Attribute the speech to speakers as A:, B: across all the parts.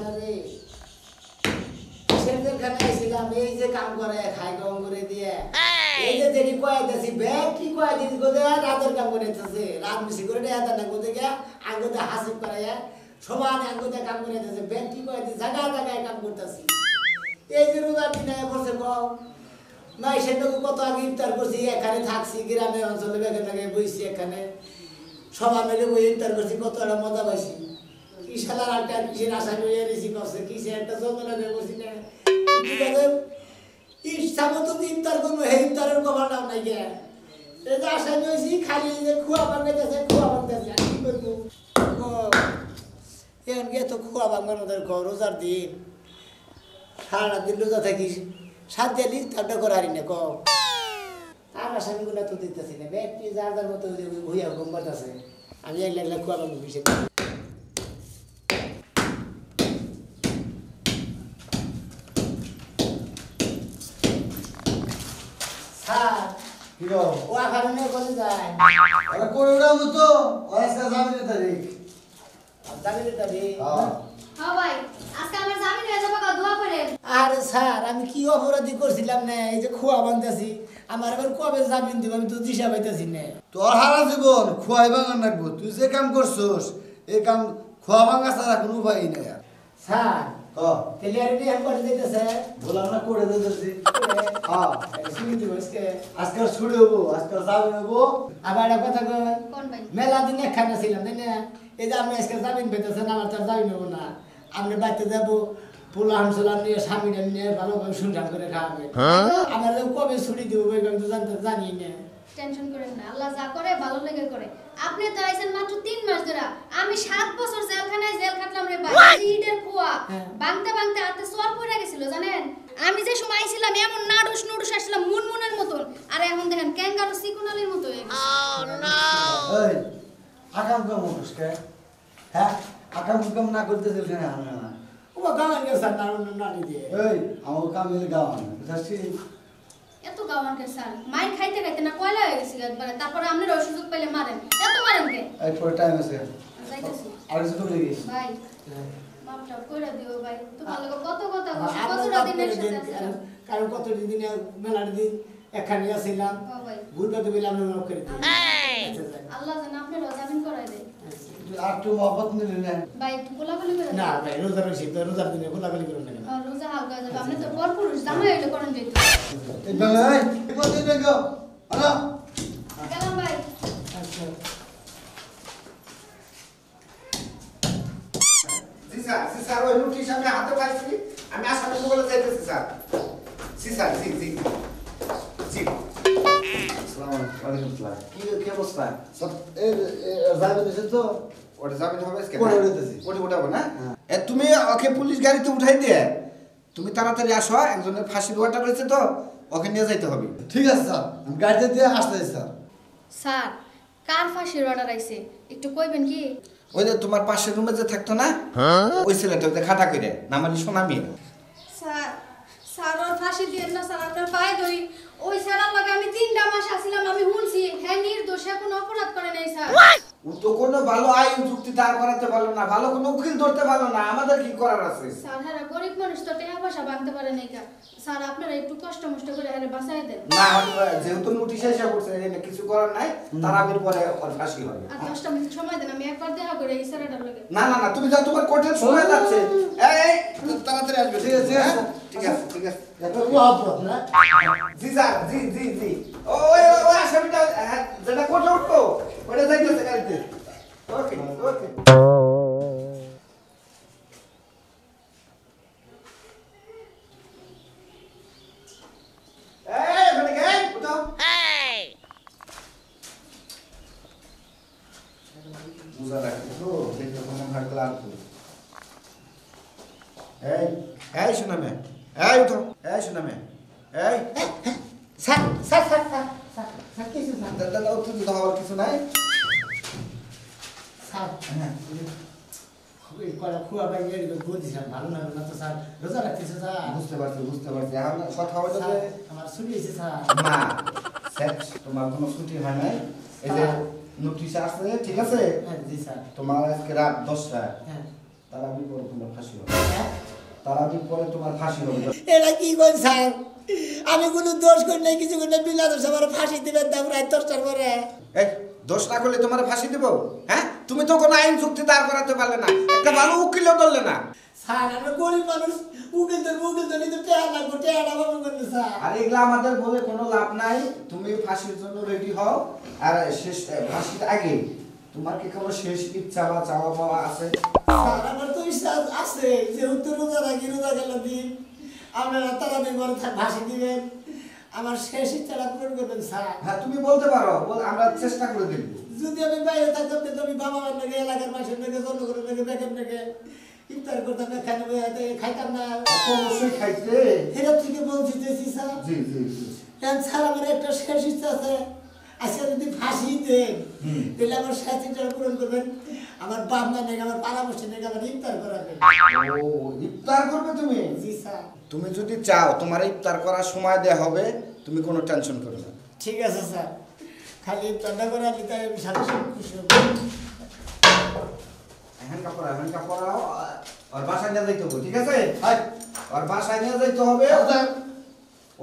A: জেলখানা রে জেলখানা আইছিলাম এই যে কাম করে খাই কম করে দিয়ে এই যে দেরি কয়াইতেছি ব্যাগ কি কয়াই দিদি গোদে রাতের কাম করেছে রাত মিশি করে দেয়া না গোদে গিয়া আঙ্গুতে হাসিব করাইয়া সমান আঙ্গুতে কাম করেছে ব্যাগ কি কয়াই দিদি জায়গা জায়গায় কাম করতেছি এই যে রোজা দিনে বসে কম নাই সেটাকে কত আগে ইফতার করছি এখানে থাকছি গ্রামের অঞ্চলে বেগে বেগে বইছি এখানে সবার মিলে বই ইফতার করছি কত একটা মজা পাইছি কি সালার আলটা কিসের আশা নিয়ে রেসি করছে কিসের একটা যন্ত্রণা নিয়ে বসি না ইচ্ছা মতো ইফতার করবো হে ইফতারের কভারটাও নাই গে এই যে আশা নিয়েছি খালি যে খুয়া বানাইতেছে খুয়া বানাইতেছে কি করবো এখন গিয়ে তো খুয়া বানানোদের রোজার দিন সারা দিন রোজা থাকিস সাত দিন ইফতারটা করারি না ক আর আসামিগুলো তো দিতেছি না ব্যক্তি যার যার মতো ভুইয়া ঘুম করতেছে আমি এগুলা এগুলা খুয়া বানাবো বিষয় ও আখানে কোথায় যায়
B: আরে করে উড়াবো তো আজকে জামিনের তারিখ
A: জামিনের তারিখ
C: হ্যাঁ ভাই আজকে আমার জামিন হয়ে যাবে দোয়া করেন
A: আরে স্যার আমি কি অপরাধী করছিলাম না এই যে খোয়া বানতেছি আমার এবার কবে জামিন দিব আমি তো দিশা পাইতেছি না
B: তোর হারা জীবন খোয়াই ভাঙান রাখবো তুই যে কাম করছস এই কাম খোয়া ভাঙা ছাড়া কোনো উপায় নেই আর
A: স্যার তেলে আর কি হেল্প করে দিতেছে
B: বললাম না করে দিতেছি হ্যাঁ
A: শুনি দিব
B: আজকে ছুড়ে হবো আজকে জামিন হবো
A: আবার একটা কথা কই
C: কোন ভাই
A: মেলা দিন একখানে ছিলাম তাই না এই যে আপনি আজকে জামিন পেতেছেন আমার তার জামিন হবো না আপনি বাড়িতে যাবো পোলাম সোলাম নিয়ে স্বামীটা নিয়ে ভালোভাবে সুনসান করে খাওয়াবে আমার কবে ছুটি দিব আমি তো জানি না
C: টেনশন করেন না আল্লাহ যা করে ভালো লেগে করে আপনি তো আইছেন মাত্র 3 মাস ধরে আমি 7 বছর জেলখানায় জেল খাটলাম রে ভাই ইটের খোয়া বাংতে বাংতে হাতে সোয়ার পড়ে গেছিল জানেন আমি যে সময় আইছিলাম এমন নাড়ুস নুডুস আসলাম মুনমুনের মতন আর এখন দেখেন ক্যাঙ্গারু সিকুনালির মতো হয়ে গেছে
B: এই আকাম কাম করছিস কে হ্যাঁ আকাম কাম না করতে দিল না না
A: ও গাওয়ান গেছে না না দিয়ে
B: এই আমার কাম এলে গাওয়ান বুঝছিস
C: এত গাওয়ান কে স্যার মাই খাইতে খাইতে না কয়লা হয়ে গেছে একবারে তারপরে আপনি সুযোগ পেলে মারেন এত মারেন কে
B: এই পরে টাইম আছে
C: যাইতাছি
B: আর কিছু তো লাগি
C: ভাই মাপটা কইরা দিও ভাই তোমার লগে কত কথা কতটা দিনের সাথে আছিলাম
A: কারণ কত দিন মেলার দিন একখানে আসছিলাম
C: ভাই
A: ভুলটা তো বলে আমরা মাফ করে দিই
C: আল্লাহ জানে আপনি রজামিন করাই দেয়
B: আর একটু মহব্বত নিলে না
C: ভাই একটু কোলাকুলি করে
A: না ভাই রোজা রয়েছে তো রোজার দিনে গোলাগুলি করুন না কেন
C: রোজা হালকা হয়ে যাবে আপনি তো পর পুরুষ জামাই হইলে করেন যেত
B: এই বাংলা এই কত দিন গো হ্যালো
C: গেলাম ভাই
A: আচ্ছা
D: জি স্যার ওই নোটিশ আমি হাতে পাইছি আমি আসামি বলে যাইতেছি স্যার জি স্যার জি জি জি
B: আসসালামু আলাইকুম কি অবস্থা সব এই যাবে দেশে তো
D: ওটা যাবেন হবে আজকে
B: পরে উঠাইতেছি।
D: পরে উঠাবো না তুমি ওকে পুলিশ গাড়িতে উঠাই দিয়ে তুমি তাড়াতাড়ি আসো একজনের ফাঁসির ওয়াটার রয়েছে তো ওকে নিয়ে যাইতে হবে
B: ঠিক আছে স্যার আমি গাড়িতে দিয়ে আসতেছি স্যার
C: স্যার কার ফাঁসির অর্ডার আইছে একটু কইবেন কি
D: ওই যে তোমার পাশের রুমে যে থাকতো না ওই ছেলেটা ওই যে খাটা করে নামালি সোনা মেয়ে
C: স্যার স্যার ওর ফাঁসি দিয়ে না স্যার আপনার পায়ে ধরি ওই স্যারের লগে আমি 3টা মাস আসছিলাম আমি শুনছি হ্যাঁ নির্দোষ কোনো অপরাধ করে নাই স্যার
D: ও তো কোনো ভালো আইন যুক্তি দাঁড় করাতে পারলো না ভালো কোনো উকিল ধরতে পারলো না আমাদের কি করার আছে
C: স্যার হ্যাঁ গরিব মানুষ তো টাকা পয়সা ভাঙতে পারে নাই কা স্যার আপনারা একটু কষ্ট মষ্ট করে আরে বাঁচাই দেন
D: না যেহেতু নোটিশ এসে পড়ছে কিছু করার নাই তারাবির পরে ওর ফাঁসি হবে
C: আর 10টা মিনিট সময় দেন আমি একবার দেখা করে এই স্যারের লগে
D: না না না তুমি যাও তোমার কোর্টের সময় যাচ্ছে এই তাড়াতাড়ি আসবে
B: ঠিক আছে,
D: হ্যাঁ? ঠিক আছে ঠিক আছে
B: মহব্বত না
D: জি স্যার জি জি জি ওই ওই আসামিটা যেটা কোর্টে উঠবো ওটা যাইতেছে গাড়িতে ওকে ওকে এই মানে কে উঠো বুঝা রাখছো তো দেখতে কোনো ভাই ক্লাস এই শোনা মে এই উঠো এই শোনা মে এই
A: sir sir sir sir sir কিছু স্যার
D: দাদা উঠতে দিতে হওয়ার কিছু নাই
A: স্যার এই কড়া খুয়া ভাই এর বুঝছিলাম ভালো না না তো স্যার রোজা রাখতেছে স্যার
D: বুঝতে পারছি এখন কথা হলো যে
A: আমার ছুটি হয়েছে স্যার
D: না স্যার তোমার কোনো ছুটি হয় নাই এই যে নোটিশ আসছে ঠিক আছে
A: হ্যাঁ জি স্যার
D: তোমার আজকে রাত 10টা
A: হ্যাঁ
D: তারাবির পরে তোমার ফাঁসি হবে। তারাবির পরে তোমার ফাঁসি হবে।
A: এটা কি কই স্যার? আমি কোনো দোষ করি নাই, কিছু করি নাই, বিনা দোষ আমার ফাঁসি দিবেন দাম রাত 10টার পরে।
D: এই দোষ না করলে তোমার ফাঁসি দেব? হ্যাঁ, তুমি তো কোনো আইন চুক্তি দাঁড় করাতে পারলে না, একটা ভালো উকিলও ধরলে না।
A: স্যার আমরা গরিব মানুষ, উকিল তো নিতে টেয়া লাগবো, টেয়াটা পাবো করবে স্যার।
D: আর এগুলা আমাদের বলে কোনো লাভ নাই। তুমি ফাঁসির জন্য রেডি হও। আর শেষ ফাঁসির আগে তোমার কি কোনো শেষ ইচ্ছা বা চাওয়া পাওয়া আছে?
A: স্যার আমার তো ইচ্ছা আছে, যেহেতু রোজা রাখি, রোজা গেল দিন আপনারা তাড়াতাড়ি ঘরে ভাসি দিবেন, আমার শেষ ইচ্ছাটা পূরণ করবেন স্যার।
D: হ্যাঁ তুমি বলতে পারো, আমরা চেষ্টা করে দেখবো।
A: যদি আমি বাইরে থাকতাম তো আমি বাবা মার নাকি, এলাকার মানুষের নাকি, জনগণের নাকি, বেকার নাকি ইফতার করতাম না, খাইতাম না,
D: অবশ্যই খাইতে।
A: এরা থেকে বঞ্চিত হয়েছি স্যার।
D: জি জি জি।
A: স্যার আমার একটা শেষ ইচ্ছা আছে, আজকে যদি ফাঁসি দেন তাহলে আমার শেষ ইচ্ছাটা পূরণ করবেন, আমার বাপ মা নাকি, আমার পাড়াপড়শি নাকি আমার ইফতার করাবেন।
D: ও ইফতার করবে তুমি?
A: জি স্যার।
D: তুমি যদি চাও তোমার ইফতার করার সময় দেয়া হবে, তুমি কোনো টেনশন করো না।
A: ঠিক আছে স্যার, খালি ইফতারটা করে আমি তাই আমি সাথে সাথে খুশি হব।
D: হ্যান্ডকা পড়াও, আর বাসায় নিয়ে যাইতে হবে, ঠিক আছে? আর বাসায় নিয়ে যাইতে হবে।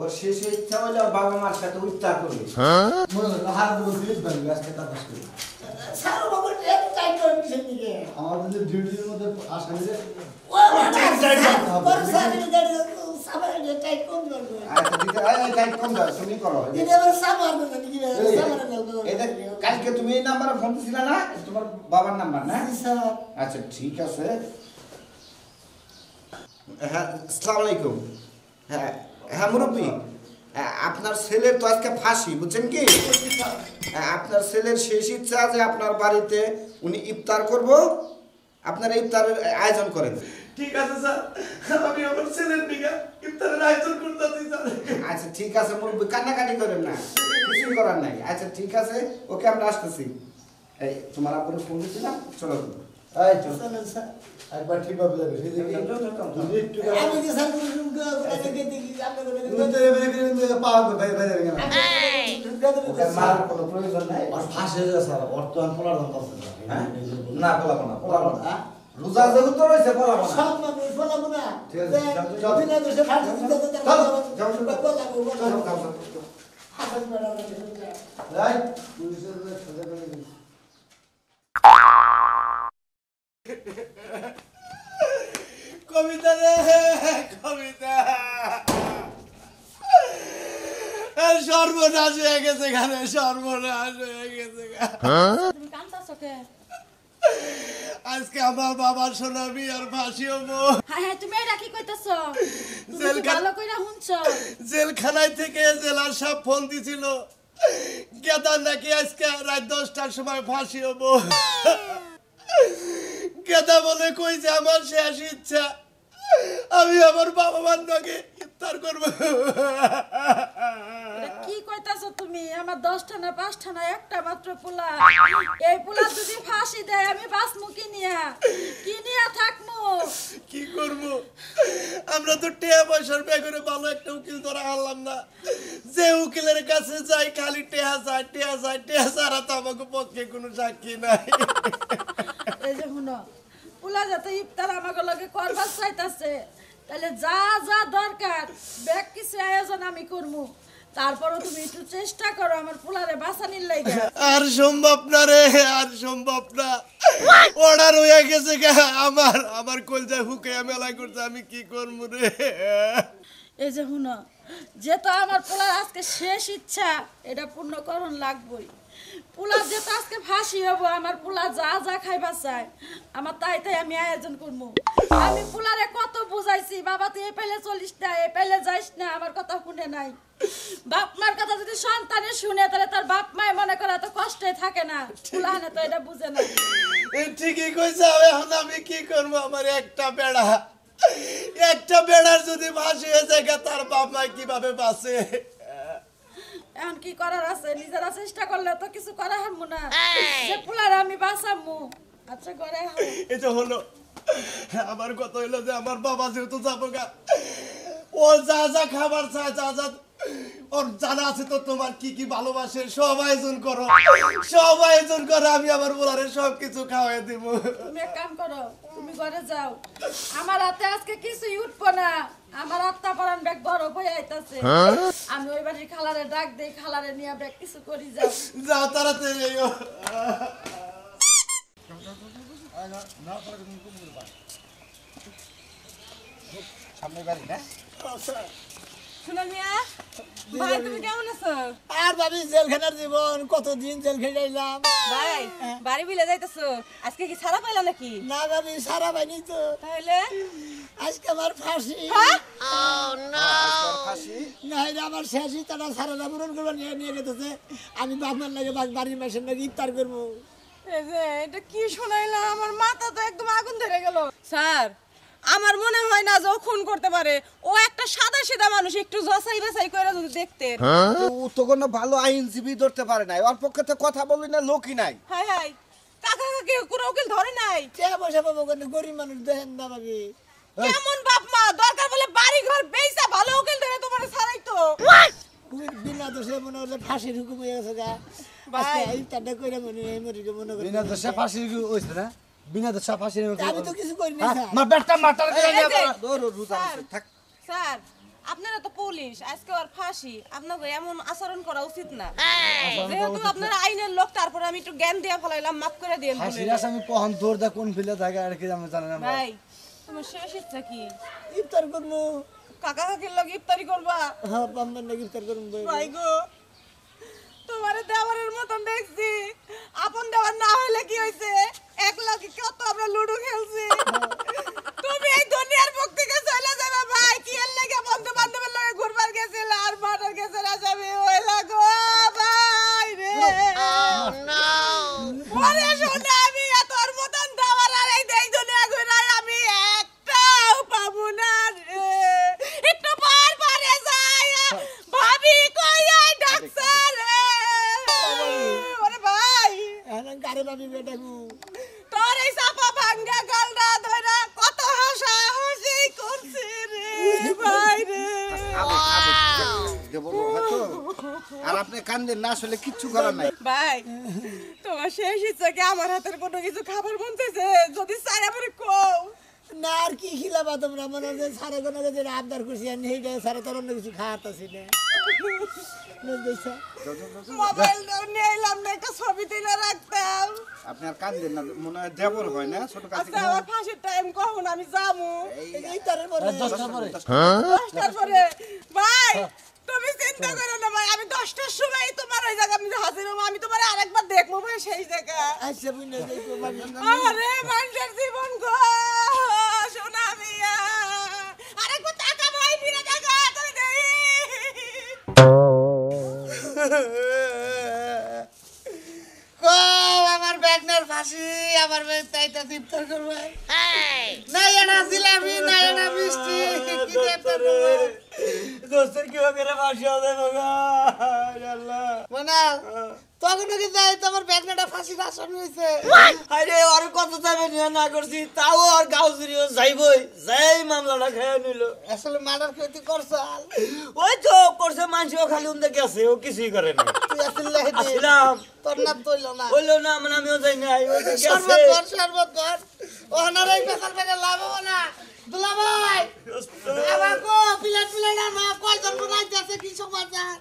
D: ওর শেষ ইচ্ছা হলে ওর বাবা মার সাথে ইফতার করবে।
B: মনে করো হার বলছিস ভাই আজকে তাপাস করি।
A: স্যার বাবা এত টাইট করে কিসের দিকে?
B: আমার যদি ডিউটির মধ্যে আসা যে
A: ও টাইট বড় স্যার এটা দাঁড়ি সাবার এটা টাইট কম করবে।
D: আচ্ছা ঠিক আছে, এই টাইট কম দাও, তুমি করো।
A: এটা আবার সাবার না কি সাবার না।
D: এটা কালকে তুমি এই নাম্বারে ফোন দিছিলা না? তোমার বাবার নাম্বার না?
A: জি স্যার।
D: আচ্ছা ঠিক আছে। হ্যাঁ আসসালামু আলাইকুম। হ্যাঁ হ্যাঁ মুরব্বী, আপনার ছেলের তো আজকে ফাঁসি, বুঝছেন কি? আপনার ছেলের শেষ ইচ্ছা যে আপনার বাড়িতে উনি ইফতার করব, আপনারা ইফতারের আয়োজন করেন।
E: ঠিক আছে স্যার, আমি আমার ছেলের দিকে ইফতারের আয়োজন করতেছি স্যার।
D: আচ্ছা ঠিক আছে মুরব্বী, কান্নাকাটি করেন না, কিছুই করার নাই। আচ্ছা ঠিক আছে, ওকে আমরা আসতেছি। এই তোমার আপুরে ফোন দিছিলাম, চলো।
B: এই চল
A: চলেন স্যার।
B: একবার ঠিকভাবে যাবে সেদিকে যদি একটু
A: আমি কি স্যার কোনো আগে দেখি আপনাদের
B: তুমি তো এবারে করে পাওয়া গো ভাই ভাই কেন
D: ওকে মারার কোনো প্রয়োজন নাই।
B: আর ফাঁসে যা স্যার বর্তমান পোলার দাম পাচ্ছে
D: হ্যাঁ?
B: না
D: না পোলাবো না। রোজা যেহেতু রয়েছে পোলাবো না।
A: সব মানুষ বলাবো না।
D: ঠিক আছে, যাও,
A: বিনা দোষে ফাঁসি দিতে দিতে
D: যাও,
A: যাও
D: যাও,
A: বলাবো
D: যাও,
A: বলাবো।
D: যাও, যাও।
A: হাসান ম্যাডাম
B: রাইট পুলিশের সাথে করে
E: কবিতা রে কবিতা, সর্বনাশ হয়ে গেছে, এখানে সর্বনাশ হয়ে গেছে।
F: তুমি কাঁদতাছো কে?
E: আজকে আমার বাবার শোনাবি আর ফাঁসি হবো।
F: হায় হায়, তুমি এটা কি কইতাছো? তুমি কি
E: জেলখানা-
F: ভালো কইরা শুনছো?
E: জেলখানায় থেকে জেলার সব ফোন দিছিল, গেদার নাকি আজকে রাত 10টার সময় ফাঁসি হবো। গেদা বলে কই যে আমার শেষ ইচ্ছা আমি আমার বাবা মার নাকি ইফতার করবো।
F: এটা কি কইতাছো তুমি? আমার 10টা না 5টা না একটা মাত্র পোলা, এই পোলা যদি ফাঁসি দেয় আমি বাঁচমু কি নিয়া থাকমু?
E: কি করবো? আমরা তো টেয়া পয়সার বেগরে ভালো একটা উকিল ধরা হারলাম না। যে উকিলের কাছে যাই খালি টেয়া যায় টেয়া যায় টেয়া ছাড়া তো আমাকে পক্ষে কোনো সাক্ষী নাই।
F: এই যে শুনো, পোলা যাতে ইফতার আমাকে লগে করবার চাইতাছে, তাহলে যা যা দরকার ব্যাগ কিছু আয়োজন আমি করবো। তারপরও তুমি একটু চেষ্টা করো আমার পোলারে বাঁচানির লাগে।
E: আর সম্ভব না রে, আর সম্ভব না। অর্ডার হয়ে গেছে গা, আমার কলজায় হুকে মেলা করছে, আমি কি করবো রে?
F: এই যে শুনো, যেহেতু আমার পোলার আজকে শেষ ইচ্ছা, এটা পূর্ণকরণ লাগবই। পোলার যেহেতু আজকে ফাঁসি হবো, আমার পোলা যা যা খাইবা চায় আমার তাই তাই আমি আয়োজন করবো। আমি পোলারে কত বুঝাইছি, বাবা তুই এ পেলে চলিস না, এ পেলে যাইস না, আমার কথা শুনে নাই। বাপ মার কথা যদি সন্তানে শুনে তাহলে তার বাপ মায় মনে করে এত কষ্টে থাকে না, পোলাহানে তো এটা বুঝে না।
E: ঠিকই কইছে, এখন আমি কি করবো? আমার একটা বেড়ার যদি ফাঁসি হয়ে যায়, তার বাপ মা কিভাবে বাঁচে?
F: এখন কি করার আছে? নিজেরা চেষ্টা করলে তো কিছু করা হারমু না, যে পোলারে আমি বাঁচামু। আচ্ছা করে
E: এই যে হলো আমার কথা হইলো যে আমার বাবা যেহেতু যাবো গা, ও যা যা খাবার চায়, যা যা ওর জানা আছে তো, তোমার কি কি ভালোবাসে সব আয়োজন করো, সব আয়োজন করো। আমি আমার বলারে সব কিছু খাওয়াই দিব।
F: তুমি এক কাম করো, তুমি তুমি ঘরে যাও, আমার হাতে আজকে কিছুই উঠবো না, আমার আত্মা পরান ব্যাগ বড় হয়ে আইতাছে। আমি ওই বাড়ির খালারে ডাক দেই, খালারে নিয়ে ব্যাগ কিছু করি যাও।
E: যাও তাড়াতাড়ি যাও।
D: সামনে বাড়ি না?
G: শুনো মিয়া, ভাই তুমি কেমন আছো?
E: আর ভাবি জেলখানার জীবন, কতদিন জেল খেলে এলাম।
G: ভাই বাড়ি বিলে যাইতেছো, আজকে কি ছাড়া পাইলা নাকি?
E: না ভাবি সারা পাইনি তো,
G: তাহলে
E: আজকে আমার ফাঁসি।
D: ফাঁসি?
E: না এটা আমার শেষই, তারা সারাটা পূরণ করবার নিয়ে গেতেছে। আমি বাপমার লাগে বাড়ির মাসের লাগে ইফতার করবো।
G: এই যে এটা কি শোনাইলা, আমার মাথা তো একদম আগুন ধরে গেল। স্যার আমার মনে হয় না যে ও খুন করতে পারে, ও একটা সাদা সিধা মানুষ, একটু যাচাই বাছাই করে যদি দেখতেন।
D: ও তো কোনো ভালো আইনজীবী ধরতে পারে নাই, ওর পক্ষে তো কথা বলি না, লোকই নাই।
G: হাই হাই, কাকা কাকি কোনো উকিল ধরে নাই?
E: কে পয়সা পাবো কেন, গরিব মানুষ দেখেন না ভাবি।
G: কেমন বাপ মা, দরকার বলে বাড়ি ঘর বেচা ভালো উকিল ধরে তোমার ছাড়াই তো।
E: বিনা দোষে মনে হলে ফাঁসির হুকুম হয়ে গেছে গা।
G: ভাই
E: ইফতারটা করে মনে করি।
B: বিনা দোষে ফাঁসি হইছে না? বিনা দোষে ফাঁসি
E: আমি তো কিছু করিনি স্যার।
B: মা বেটা মাটার করে
G: এই যে,
D: থাক।
G: স্যার আপনারা তো পুলিশ, আজকে আর ফাঁসি, আপনাকে এমন আচরণ করা উচিত না। যেহেতু আপনারা আইনের লোক, তারপরে আমি একটু জ্ঞান দিয়া ফেলাইলাম, মাফ করে দিন।
B: ফাঁসির আসামি পহন তোর দা কোন ফিলে থাকে আর কি আমি জানি না।
G: ভাই তোমার শেষ ইচ্ছা কি?
E: ইফতার করবো।
G: কাকা কাকির লগে ইফতারি করবা?
E: হ্যাঁ বাম্বার নাকি ইফতার করবো।
G: ভাই গো, তোমার দেওয়ারের মতন দেখছি, আপন দেওয়ার না হইলে কি হইছে, এক লগে কত আমরা লুডো খেলছি। তুমি এই দুনিয়ার বুক থেকে চলে যাবে ভাই, কি এর লাগে বন্ধু বান্ধবের লগে ঘুরবার গেছিল আর মাটার গেছিল আসামি হইলা গো ভাই রে। ওরে সোনা, আমি তোর মতন দেওয়ার আর এই দুনিয়া ঘুরাই আমি একটাও পাবো না রে। একটু বারবারে যাই ভাবি কই আই ডাক্তার রে। ওরে ভাই,
E: গাড়ি ভাবি বেটা গু।
G: তোর এই চাপা ভাঙ্গা গালটা ধইরা কত হাসা হাসি করছে রে ভাই রে।
D: আর আপনি কান্দেন না, আসলে কিচ্ছু করার নাই।
G: ভাই তোমার শেষ ইচ্ছা কি আমার হাতের কোনো কিছু খাবার মন চাইছে? যদি চাই আমারে কও।
E: না আর কি খিলাবা তোমরা, মনে হচ্ছে সারা কোনো যেটা আবদার করছি আর নেই সারা তোর অন্য কিছু খাওয়াতেছি না।
G: মোবাইল নিয়ে এলাম না, একটা ছবি তুলে রাখতাম।
D: আপনি আর কান্দেন না, মনে হয় দেবর হয় না, ছোট কাছে।
G: আচ্ছা আমার ফাঁসির টাইম কখন আমি যাবো?
E: ইফতারের পরে
B: 10টার পরে।
G: 10টার পরে। ভাই তুমি চিন্তা করো না ভাই, আমি 10টার সময় তোমার ওই জায়গা আমি হাজির হবো, আমি তোমার আরেকবার দেখবো ভাই সেই জায়গা।
E: আচ্ছা বুঝলে দেখবো ভাবি।
G: আরে মানুষের জীবন গো সোনা মিয়া, আরেকবার টাকা ভাই ফিরে টাকা তুই দেই।
E: আমার ব্যাগনার ফাঁসি, আমার ব্যাগ তাইটা ইফতার করবো। না এটা জিলাপি, না এটা মিষ্টি, কি দিয়ে ইফতার করবো?
B: দোস্তের কি হবে রে ফাঁসি হবে বাবা আল্লাহ।
E: মানে তখন কি যাই তোমার ব্যাগনাটা ফাঁসি আসামি হয়েছে।
B: আরে আর কত যাবে নিয়ে না করছি, তাও আর গাও জুড়িও যাইবই, যাই মামলাটা খেয়ে নিল।
E: আসলে মার্ডার ক্ষতি করছাল।
B: ওই তো করছে মানুষও খালি উন্দে গেছে, ও কিছুই করে না।
E: তুই আসলে
B: আসলাম
E: তোর নাম তৈল না।
B: বললো না মানে আমিও যাই নাই, ওই তো গেছে।
E: শরবত কর। ওনার এই পেশাল পেটে লাভ হবো না। দুলা ভাই আবার কো প্লেট আমার কয়জন বানাইতেছে কি সমাচার?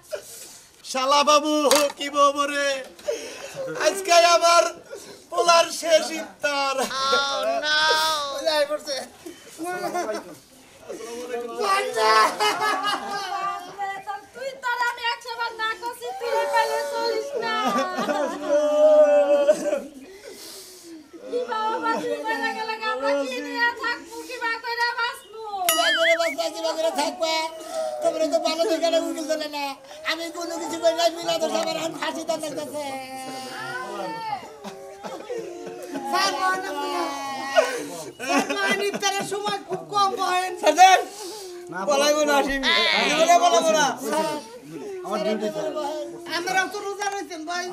E: শালা বাবু কি বলবো রে, আজকে আমার পোলার শেষ ইফতার। যাই পড়ছে।
C: তুই তার আমি 100 বার না করছি, তুই পাইলে চলিস না। কি বাবা তুই বাইরে গেলে আমরা কি নিয়ে থাকবো, কি বা কইরা বাঁচবো?
E: বাজারে থাকবে তোমরা তো ভালো দেখে না উকিল দিলে না। আমি কোনো কিছু করি নাই, মিলা তো আমার এখন ফাঁসি দেওয়ার লাগতেছে। ইফতারের সময় খুব কম বহেন।
B: বলাইবো না আসিম, জীবনে বলাবো না।
E: আমরা তো রোজা রয়েছেন ভাই।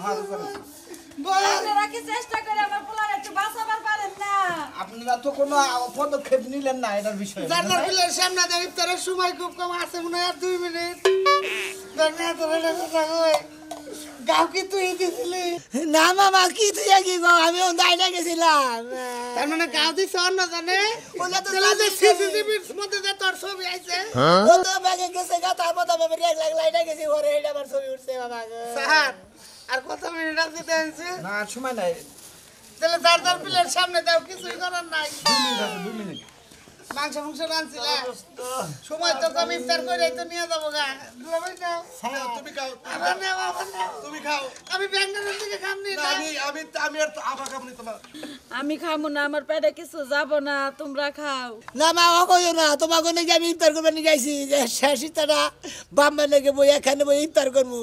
C: আপনারা কি চেষ্টা করে আমার পোলার একটু বাঁচাবার পারেন না?
D: আপনারা তো কোনো পদক্ষেপ নিলেন না এটার বিষয়ে।
E: জান্নার পিলের সামনে দেয় ইফতারের সময় খুব কম আছে, মনে হয় আর 2 মিনিট। গাও কি তুই দিছিলি?
A: না মামা কি তুই কি গো আমি দাইটা গেছিলাম
E: তার মানে গাও দিছ অন্য জানে?
A: ওলা তো
E: তাহলে যে সিসিটিভির মধ্যে যে তোর ছবি আইছে
A: ও তো ব্যাগে গেছে গা তারপর তো আমি এক লাখ লাইটা গেছি ওরে এটা আমার ছবি উঠছে বাবা গো
E: স্যার আর কত মিনিট আছে দেনছে?
D: না সময় নাই।
E: তাহলে দাঁড় প্লেট সামনে দাও, কিছুই করার নাই।
D: 2 মিনিট।
E: মাংস রানছিলে সময় তো কম, ইফতার করে তো নিয়ে যাবো গা। দুলাভাই নাও।
H: তুমি খাও,
E: আবার নাও, আবার নাও।
H: তুমি খাও।
E: আমি ব্যাঙ্গালোর থেকে খামনি
H: না,
E: না।
H: আমি আর আবার খাবো না তোমার।
F: আমি খাবো না, আমার পেটে কিছু যাবো না, তোমরা খাও।
A: না মা ও কইও না তোমাকে নাকি আমি ইফতার করবে নিয়ে যাইছি যে শেষ ইফতারটা বাম্বা নাকি বই এখানে বই ইফতার করবো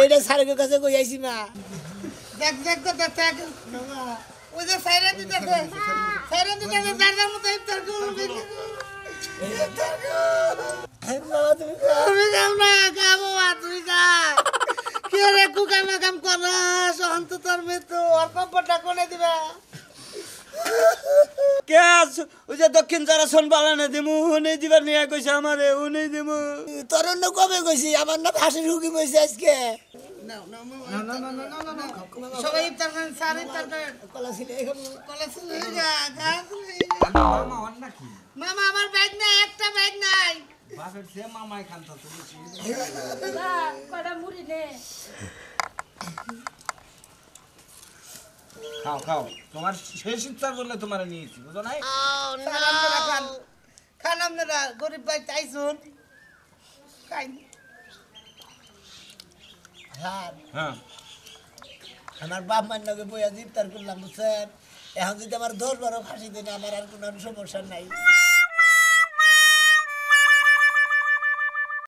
A: এইটা স্যারের কাছে কই আইছি মা
E: দেখ দেখ তো দেখ ওই যে সাইরা দিতেছে দাদার মতো ইফতার করবে।
A: বাবা তুমি
E: আমি খাম না, খাবো মা, তুই খা। কে রে কুকাম কাম করস অন্তত তোর মৃত্যু ওর কম্পটা কোনে দিবা?
I: কে ওই যে দক্ষিণ যারা শোন পালানে দিমু উনি দিবার নিয়ে কইছে আমারে উনি দিমু।
A: তোর অন্য কবে কইছি আমার না ফাঁসির হুকিম হয়েছে আজকে
E: সবাই ইফতার করেন, স্যার ইফতার করেন।
A: কলা ছিল এখন
E: কলা ছিল গা, গা ছিল। মামা আমার ব্যাগ নাই, একটা ব্যাগ নাই।
F: যা, কয়টা মুড়ি নে।
D: খাও খাও, তোমার শেষ ইচ্ছা করলে তোমার নিয়েছি, বুঝো নাই?
E: স্যার আপনারা খান, খান আপনারা, গরিব ভাই চাইছুন খাই।
D: হ্যাঁ
A: আমার বাপ মার নাকি বইয়া ইফতার করলাম বুঝছেন এখন যদি আমার 10-12 ফাঁসি দেন আমার আর কোনো সমস্যা নাই